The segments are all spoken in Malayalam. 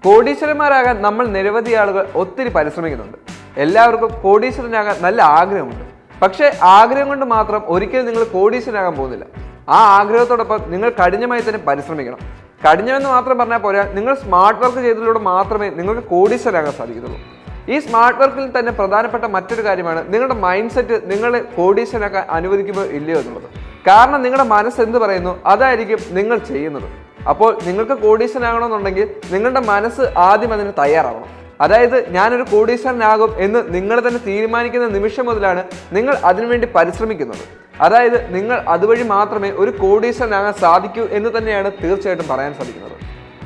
കോടീശ്വരന്മാരാകാൻ നമ്മൾ നിരവധി ആളുകൾ ഒത്തിരി പരിശ്രമിക്കുന്നുണ്ട്. എല്ലാവർക്കും കോടീശ്വരനാകാൻ നല്ല ആഗ്രഹമുണ്ട്. പക്ഷേ ആഗ്രഹം കൊണ്ട് മാത്രം ഒരിക്കലും നിങ്ങൾ കോടീശ്വരനാകാൻ പോകുന്നില്ല. ആ ആഗ്രഹത്തോടൊപ്പം നിങ്ങൾ കഠിനമായി തന്നെ പരിശ്രമിക്കണം. കഠിനമെന്ന് മാത്രം പറഞ്ഞാൽ പോരാ, നിങ്ങൾ സ്മാർട്ട് വർക്ക് ചെയ്തതിലൂടെ മാത്രമേ നിങ്ങൾക്ക് കോടീശ്വരനാകാൻ സാധിക്കുന്നുള്ളൂ. ഈ സ്മാർട്ട് വർക്കിൽ തന്നെ പ്രധാനപ്പെട്ട മറ്റൊരു കാര്യമാണ് നിങ്ങളുടെ മൈൻഡ് സെറ്റ് നിങ്ങളെ കോടീശ്വരനാക്കാൻ അനുവദിക്കുമോ ഇല്ലയോ എന്നുള്ളത്. കാരണം നിങ്ങളുടെ മനസ്സ് എന്ത് പറയുന്നു അതായിരിക്കും നിങ്ങൾ ചെയ്യുന്നത്. അപ്പോൾ നിങ്ങൾക്ക് കോടീശ്വരനാകണമെന്നുണ്ടെങ്കിൽ നിങ്ങളുടെ മനസ്സ് ആദ്യം അതിന് തയ്യാറാവണം. അതായത് ഞാനൊരു കോടീശ്വരനാകും എന്ന് നിങ്ങൾ തന്നെ തീരുമാനിക്കുന്ന നിമിഷം മുതലാണ് നിങ്ങൾ അതിനുവേണ്ടി പരിശ്രമിക്കുന്നത്. അതായത് നിങ്ങൾ അതുവഴി മാത്രമേ ഒരു കോടീശ്വരനാകാൻ സാധിക്കൂ എന്ന് തന്നെയാണ് തീർച്ചയായിട്ടും പറയാൻ സാധിക്കുന്നത്.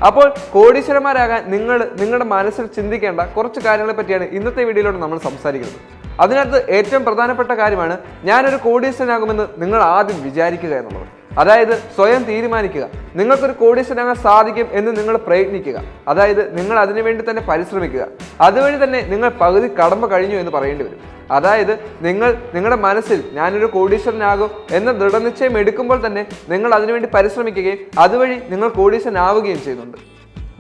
അപ്പോൾ കോടീശ്വരന്മാരാകാൻ നിങ്ങളുടെ മനസ്സിൽ ചിന്തിക്കേണ്ട കുറച്ച് കാര്യങ്ങളെ പറ്റിയാണ് ഇന്നത്തെ വീഡിയോയിലൂടെ നമ്മൾ സംസാരിക്കുന്നത്. അതിനകത്ത് ഏറ്റവും പ്രധാനപ്പെട്ട കാര്യമാണ് ഞാനൊരു കോടീശ്വരനാകുമെന്ന് നിങ്ങൾ ആദ്യം വിചാരിക്കുക എന്നുള്ളത്. അതായത് സ്വയം തീരുമാനിക്കുക, നിങ്ങൾക്കൊരു കോടീശ്വരനാകാൻ സാധിക്കും എന്ന് നിങ്ങൾ പ്രയത്നിക്കുക. അതായത് നിങ്ങൾ അതിനുവേണ്ടി തന്നെ പരിശ്രമിക്കുക. അതുവഴി തന്നെ നിങ്ങൾ പകുതി കടമ്പ കഴിഞ്ഞു എന്ന് പറയേണ്ടി വരും. അതായത് നിങ്ങളുടെ മനസ്സിൽ ഞാനൊരു കോടീശ്വരനാകും എന്ന ദൃഢനിശ്ചയം എടുക്കുമ്പോൾ തന്നെ നിങ്ങൾ അതിനുവേണ്ടി പരിശ്രമിക്കുകയും അതുവഴി നിങ്ങൾ കോടീശ്വരനാവുകയും ചെയ്യുന്നുണ്ട്.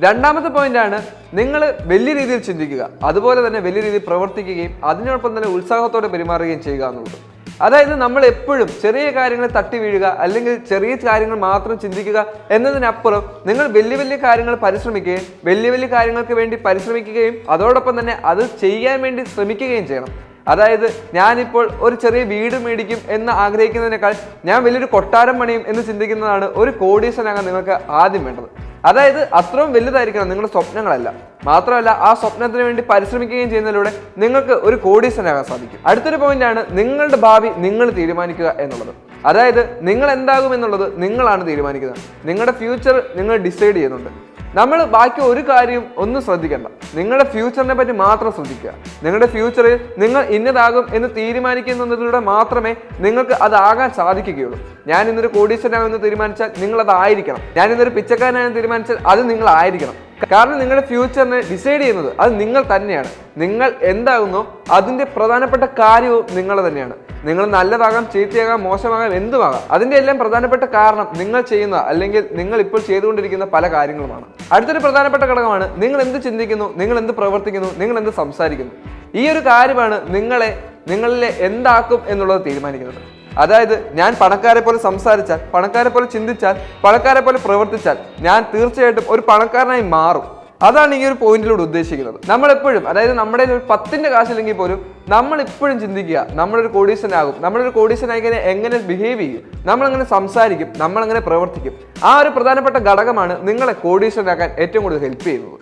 രണ്ടാമത്തെ പോയിന്റാണ് നിങ്ങൾ വലിയ രീതിയിൽ ചിന്തിക്കുക, അതുപോലെ തന്നെ വലിയ രീതിയിൽ പ്രവർത്തിക്കുകയും അതിനോടൊപ്പം തന്നെ ഉത്സാഹത്തോടെ പെരുമാറുകയും ചെയ്യുക എന്നുള്ളത്. അതായത് നമ്മൾ എപ്പോഴും ചെറിയ കാര്യങ്ങൾ തട്ടി വീഴുക അല്ലെങ്കിൽ ചെറിയ കാര്യങ്ങൾ മാത്രം ചിന്തിക്കുക എന്നതിനപ്പുറം നിങ്ങൾ വലിയ വലിയ കാര്യങ്ങൾ പരിശ്രമിക്കുകയും വലിയ വലിയ കാര്യങ്ങൾക്ക് വേണ്ടി പരിശ്രമിക്കുകയും അതോടൊപ്പം തന്നെ അത് ചെയ്യാൻ വേണ്ടി ശ്രമിക്കുകയും ചെയ്യണം. അതായത് ഞാനിപ്പോൾ ഒരു ചെറിയ വീട് മേടിക്കും എന്ന് ആഗ്രഹിക്കുന്നതിനേക്കാൾ ഞാൻ വലിയൊരു കൊട്ടാരം പണിയും എന്ന് ചിന്തിക്കുന്നതാണ് ഒരു കോടീശ്വരനാകാൻ നിങ്ങൾക്ക് ആദ്യം വേണ്ടത്. അതായത് അത്രയും വലുതായിരിക്കണം നിങ്ങളുടെ സ്വപ്നങ്ങളല്ല. മാത്രമല്ല ആ സ്വപ്നത്തിന് വേണ്ടി പരിശ്രമിക്കുകയും ചെയ്യുന്നതിലൂടെ നിങ്ങൾക്ക് ഒരു കോടീശ്വരനാകാൻ സാധിക്കും. അടുത്തൊരു പോയിന്റാണ് നിങ്ങളുടെ ഭാവി നിങ്ങൾ തീരുമാനിക്കുക എന്നുള്ളത്. അതായത് നിങ്ങൾ എന്താകും എന്നുള്ളത് നിങ്ങളാണ് തീരുമാനിക്കുന്നത്. നിങ്ങളുടെ ഫ്യൂച്ചർ നിങ്ങൾ ഡിസൈഡ് ചെയ്യുന്നുണ്ട്. നമ്മൾ ബാക്കി ഒരു കാര്യവും ഒന്നും ശ്രദ്ധിക്കേണ്ട, നിങ്ങളുടെ ഫ്യൂച്ചറിനെ പറ്റി മാത്രം ശ്രദ്ധിക്കുക. നിങ്ങളുടെ ഫ്യൂച്ചറിൽ നിങ്ങൾ ഇന്നതാകും എന്ന് തീരുമാനിക്കുന്നതിലൂടെ മാത്രമേ നിങ്ങൾക്ക് അതാകാൻ സാധിക്കുകയുള്ളൂ. ഞാൻ ഇന്നൊരു കോടീശ്വരനാകുമെന്ന് തീരുമാനിച്ചാൽ നിങ്ങൾ അതായിരിക്കണം. ഞാൻ ഇന്നൊരു പിച്ചക്കാരനാണെന്ന് തീരുമാനിച്ചാൽ അത് നിങ്ങളായിരിക്കണം. കാരണം നിങ്ങളുടെ ഫ്യൂച്ചറിനെ ഡിസൈഡ് ചെയ്യുന്നത് അത് നിങ്ങൾ തന്നെയാണ്. നിങ്ങൾ എന്താകുന്നോ അതിൻ്റെ പ്രധാനപ്പെട്ട കാര്യവും നിങ്ങൾ തന്നെയാണ്. നിങ്ങൾ നല്ലതാകാം, ചീത്തയാകാം, മോശമാകാം, എന്തുമാകാം, അതിൻ്റെ എല്ലാം പ്രധാനപ്പെട്ട കാരണം നിങ്ങൾ ചെയ്യുന്ന അല്ലെങ്കിൽ നിങ്ങൾ ഇപ്പോൾ ചെയ്തുകൊണ്ടിരിക്കുന്ന പല കാര്യങ്ങളുമാണ്. അടുത്തൊരു പ്രധാനപ്പെട്ട ഘടകമാണ് നിങ്ങൾ എന്ത് ചിന്തിക്കുന്നു, നിങ്ങൾ എന്ത് പ്രവർത്തിക്കുന്നു, നിങ്ങൾ എന്ത് സംസാരിക്കുന്നു. ഈ ഒരു കാര്യമാണ് നിങ്ങളിലെ എന്താക്കും എന്നുള്ളത് തീരുമാനിക്കുന്നത്. അതായത് ഞാൻ പണക്കാരെ പോലെ സംസാരിച്ചാൽ, പണക്കാരെ പോലെ ചിന്തിച്ചാൽ, പണക്കാരെ പോലെ പ്രവർത്തിച്ചാൽ ഞാൻ തീർച്ചയായിട്ടും ഒരു പണക്കാരനായി മാറും. അതാണ് ഈ ഒരു പോയിന്റിലൂടെ ഉദ്ദേശിക്കുന്നത്. നമ്മളെപ്പോഴും, അതായത് നമ്മുടെ ഒരു 10ന്റെ കാശില്ലെങ്കിൽ പോലും നമ്മൾ ഇപ്പോഴും ചിന്തിക്കുക നമ്മളൊരു കോടീശ്വരനാകും, നമ്മളൊരു കോടീശ്വരനായി കഴിഞ്ഞാൽ എങ്ങനെ ബിഹേവ് ചെയ്യും, നമ്മളെങ്ങനെ സംസാരിക്കും, നമ്മളെങ്ങനെ പ്രവർത്തിക്കും. ആ ഒരു പ്രധാനപ്പെട്ട ഘടകമാണ് നിങ്ങളെ കോടീശ്വരനാക്കാൻ ഏറ്റവും കൂടുതൽ ഹെൽപ്പ് ചെയ്യുന്നത്.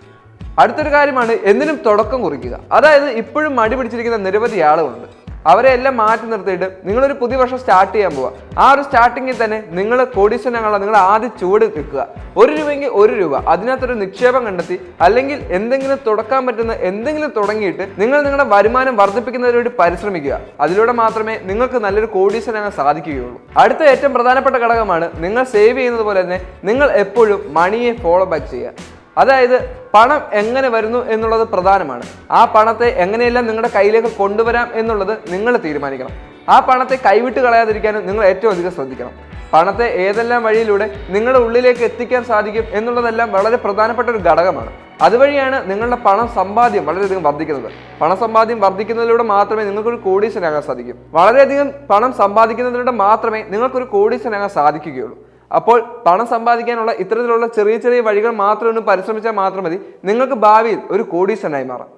അടുത്തൊരു കാര്യമാണ് എന്തിനും തുടക്കം കുറിക്കുക. അതായത് ഇപ്പോഴും മടി പിടിച്ചിരിക്കുന്ന നിരവധി ആളുകളുണ്ട്. അവരെ എല്ലാം മാറ്റി നിർത്തിയിട്ട് നിങ്ങളൊരു പുതിയ വർഷം സ്റ്റാർട്ട് ചെയ്യാൻ പോവുക. ആ ഒരു സ്റ്റാർട്ടിങ്ങിൽ തന്നെ നിങ്ങൾ കോടീശ്വരനാകാനുള്ള നിങ്ങൾ ആദ്യം ചുവട് വെക്കുക. 1 രൂപയെങ്കിൽ 1 രൂപ അതിനകത്തൊരു നിക്ഷേപം കണ്ടെത്തി അല്ലെങ്കിൽ എന്തെങ്കിലും തുടക്കാൻ പറ്റുന്ന എന്തെങ്കിലും തുടങ്ങിയിട്ട് നിങ്ങൾ നിങ്ങളുടെ വരുമാനം വർദ്ധിപ്പിക്കുന്നതിന് വേണ്ടി പരിശ്രമിക്കുക. അതിലൂടെ മാത്രമേ നിങ്ങൾക്ക് നല്ലൊരു കോടീശ്വരനാകാൻ സാധിക്കുകയുള്ളൂ. അടുത്ത ഏറ്റവും പ്രധാനപ്പെട്ട ഘടകമാണ് നിങ്ങൾ സേവ് ചെയ്യുന്നത് പോലെ തന്നെ നിങ്ങൾ എപ്പോഴും മണിയെ ഫോളോ ബാക്ക് ചെയ്യുക. അതായത് പണം എങ്ങനെ വരുന്നു എന്നുള്ളത് പ്രധാനമാണ്. ആ പണത്തെ എങ്ങനെയെല്ലാം നിങ്ങളുടെ കയ്യിലേക്ക് കൊണ്ടുവരാം എന്നുള്ളത് നിങ്ങൾ തീരുമാനിക്കണം. ആ പണത്തെ കൈവിട്ട് കളയാതിരിക്കാനും നിങ്ങൾ ഏറ്റവും അധികം ശ്രദ്ധിക്കണം. പണത്തെ ഏതെല്ലാം വഴിയിലൂടെ നിങ്ങളുടെ ഉള്ളിലേക്ക് എത്തിക്കാൻ സാധിക്കും എന്നുള്ളതെല്ലാം വളരെ പ്രധാനപ്പെട്ട ഒരു ഘടകമാണ്. അതുവഴിയാണ് നിങ്ങളുടെ പണം സമ്പാദ്യം വളരെയധികം വർദ്ധിക്കുന്നത്. പണസമ്പാദ്യം വർദ്ധിക്കുന്നതിലൂടെ മാത്രമേ നിങ്ങൾക്കൊരു കോടീശ്വരനാകാൻ സാധിക്കും. വളരെയധികം പണം സമ്പാദിക്കുന്നതിലൂടെ മാത്രമേ നിങ്ങൾക്കൊരു കോടീശ്വരനാകാൻ സാധിക്കുകയുള്ളൂ. അപ്പോൾ പണം സമ്പാദിക്കാനുള്ള ഇത്തരത്തിലുള്ള ചെറിയ ചെറിയ വഴികൾ മാത്രം പരിശ്രമിച്ചാൽ മാത്രം മതി നിങ്ങൾക്ക് ഭാവിയിൽ ഒരു കോടീശ്വരനായി മാറാം.